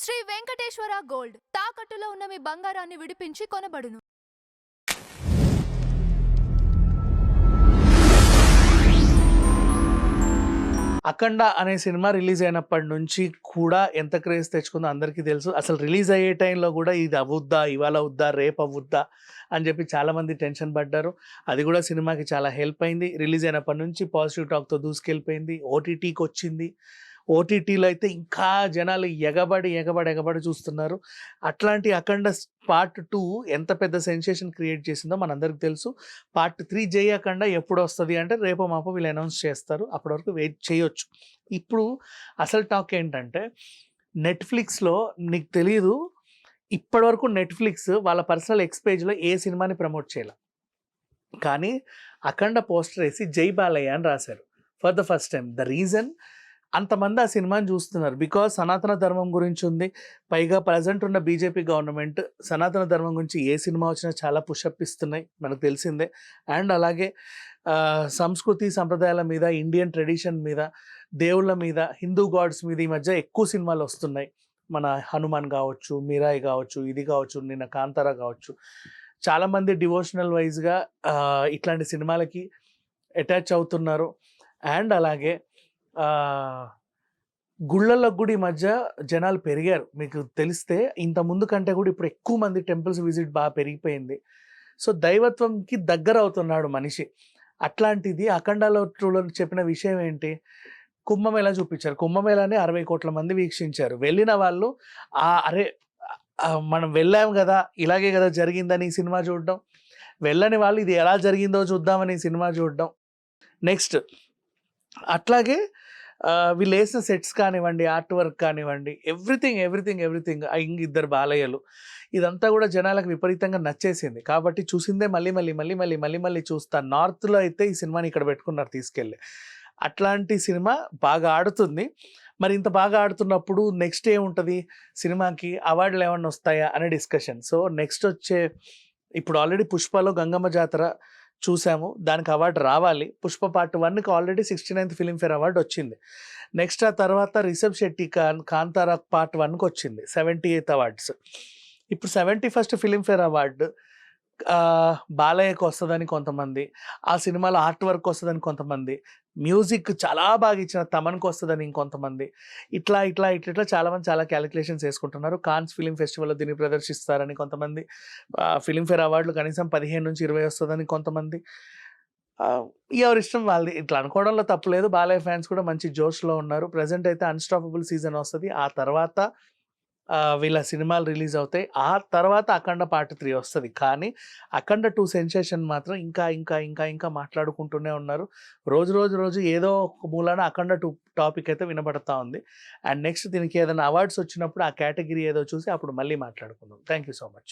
Shri Venkateswara gold తాకట్టులో ఉన్న మీ బంగారాన్ని విడిపించి కొనబడును. అఖండ అనే సినిమా రిలీజ్ అయినప్పటి నుంచి కూడా ఎంత క్రేజ్ తెచ్చుకుందో అందరికీ తెలుసు. అసలు రిలీజ్ అయ్యే టైంలో కూడా ఇది అవ్వుద్దా, ఇవాళ అవుద్దా, రేపు అవ్వుద్దా అని చెప్పి చాలామంది టెన్షన్ పడ్డారు. అది కూడా సినిమాకి చాలా హెల్ప్ అయింది. రిలీజ్ అయినప్పటి నుంచి పాజిటివ్ టాక్తో దూసుకెళ్ళిపోయింది. ఓటీటీకి వచ్చింది. ఓటీటీలో అయితే ఇంకా జనాలు ఎగబడి చూస్తున్నారు. అట్లాంటి అఖండ పార్ట్ 2 ఎంత పెద్ద సెన్సేషన్ క్రియేట్ చేసిందో మనందరికి తెలుసు. పార్ట్ 3 జై అఖండ ఎప్పుడు వస్తుంది అంటే రేపో మాపో వీళ్ళు అనౌన్స్ చేస్తారు. అప్పటి వరకు వెయిట్ చేయొచ్చు. ఇప్పుడు అసలు టాక్ ఏంటంటే నెట్ఫ్లిక్స్లో నీకు తెలియదు, ఇప్పటి వరకు నెట్ఫ్లిక్స్ వాళ్ళ పర్సనల్ ఎక్స్ పేజ్లో ఏ సినిమాని ప్రమోట్ చేయాల, కానీ అఖండ పోస్టర్ వేసి జై బాలయ్య అని రాశారు for the first time. The reason, అంతమంది ఆ సినిమాని చూస్తున్నారు బికాజ్ సనాతన ధర్మం గురించి ఉంది. పైగా ప్రజెంట్ ఉన్న బీజేపీ గవర్నమెంట్ సనాతన ధర్మం గురించి ఏ సినిమా వచ్చినా చాలా పుషప్ ఇస్తున్నాయి, మనకు తెలిసిందే. అండ్ అలాగే సంస్కృతి సంప్రదాయాల మీద, ఇండియన్ ట్రెడిషన్ మీద, దేవుళ్ళ మీద, హిందూ గాడ్స్ మీద ఈ మధ్య ఎక్కువ సినిమాలు వస్తున్నాయి. మన హనుమాన్ కావచ్చు, మీరాయి కావచ్చు, ఇది కావచ్చు, నిన్న కాంతారా కావచ్చు. చాలామంది డివోషనల్ వైజ్గా ఇట్లాంటి సినిమాలకి అటాచ్ అవుతున్నారు. అండ్ అలాగే గుళ్ళల్లో కూడా ఈ మధ్య జనాలు పెరిగారు. మీకు తెలిస్తే ఇంత ముందు కంటే కూడా ఇప్పుడు ఎక్కువ మంది టెంపుల్స్ విజిట్ బాగా పెరిగిపోయింది. సో దైవత్వంకి దగ్గర అవుతున్నాడు మనిషి. అట్లాంటిది అఖండాలో చెప్పిన విషయం ఏంటి, కుంభమేళా చూపించారు. కుంభమేళాని 60 కోట్ల మంది వీక్షించారు. వెళ్ళిన వాళ్ళు అరే మనం వెళ్ళాం కదా, ఇలాగే కదా జరిగిందని ఈ సినిమా చూడడం, వెళ్ళని వాళ్ళు ఇది ఎలా జరిగిందో చూద్దామని ఈ సినిమా చూడడం. నెక్స్ట్ అట్లాగే వీళ్ళు వేసిన సెట్స్ కానివ్వండి, ఆర్ట్ వర్క్ కానివ్వండి, ఎవ్రీథింగ్ ఇద్దరు బాలయ్యలు, ఇదంతా కూడా జనాలకు విపరీతంగా నచ్చేసింది. కాబట్టి చూసిందే మళ్ళీ చూస్తాను. నార్త్లో అయితే ఈ సినిమాని ఇక్కడ పెట్టుకున్నారు తీసుకెళ్ళి. అట్లాంటి సినిమా బాగా ఆడుతుంది. మరి ఇంత బాగా ఆడుతున్నప్పుడు నెక్స్ట్ ఏముంటుంది సినిమాకి, అవార్డులు ఏమన్నా వస్తాయా అనే డిస్కషన్. సో నెక్స్ట్ వచ్చే, ఇప్పుడు ఆల్రెడీ పుష్పలో గంగమ్మ జాతర చూసాము, దానికి అవార్డు రావాలి. పుష్ప పార్ట్ 1కి ఆల్రెడీ 69th ఫిలింఫేర్ అవార్డు వచ్చింది. నెక్స్ట్ ఆ తర్వాత రిషబ్ శెట్టి కాంతారా పార్ట్ 1కి వచ్చింది 78th అవార్డ్స్. ఇప్పుడు 71st ఫిలింఫేర్ అవార్డు బాలయ్యకు వస్తుందని కొంతమంది, ఆ సినిమాలో ఆర్ట్ వర్క్ వస్తుందని కొంతమంది, మ్యూజిక్ చాలా బాగా ఇచ్చిన తమన్కి వస్తుందని ఇంకొంతమంది, ఇట్లా చాలామంది చాలా క్యాలిక్యులేషన్స్ వేసుకుంటున్నారు. కాన్స్ ఫిలిం ఫెస్టివల్లో దీన్ని ప్రదర్శిస్తారని కొంతమంది, ఫిలింఫేర్ అవార్డులు కనీసం 15 నుంచి 20 వస్తుందని కొంతమంది. ఎవరిష్టం వాళ్ళది. ఇట్లా అనుకోవడంలో తప్పులేదు. బాలయ్య ఫ్యాన్స్ కూడా మంచి జోష్లో ఉన్నారు. ప్రజెంట్ అయితే అన్స్టాపబుల్ సీజన్ వస్తుంది. ఆ తర్వాత వీళ్ళ సినిమాలు రిలీజ్ అవుతాయి. ఆ తర్వాత అఖండ పార్ట్ 3 వస్తుంది. కానీ అఖండ 2 సెన్సేషన్ మాత్రం ఇంకా మాట్లాడుకుంటూనే ఉన్నారు. రోజు ఏదో ఒక మూలాన అఖండ 2 టాపిక్ అయితే వినబడతా ఉంది. అండ్ నెక్స్ట్ దీనికి ఏదైనా అవార్డ్స్ వచ్చినప్పుడు ఆ కేటగిరీ ఏదో చూసి అప్పుడు మళ్ళీ మాట్లాడుకుందాం. Thank you so much.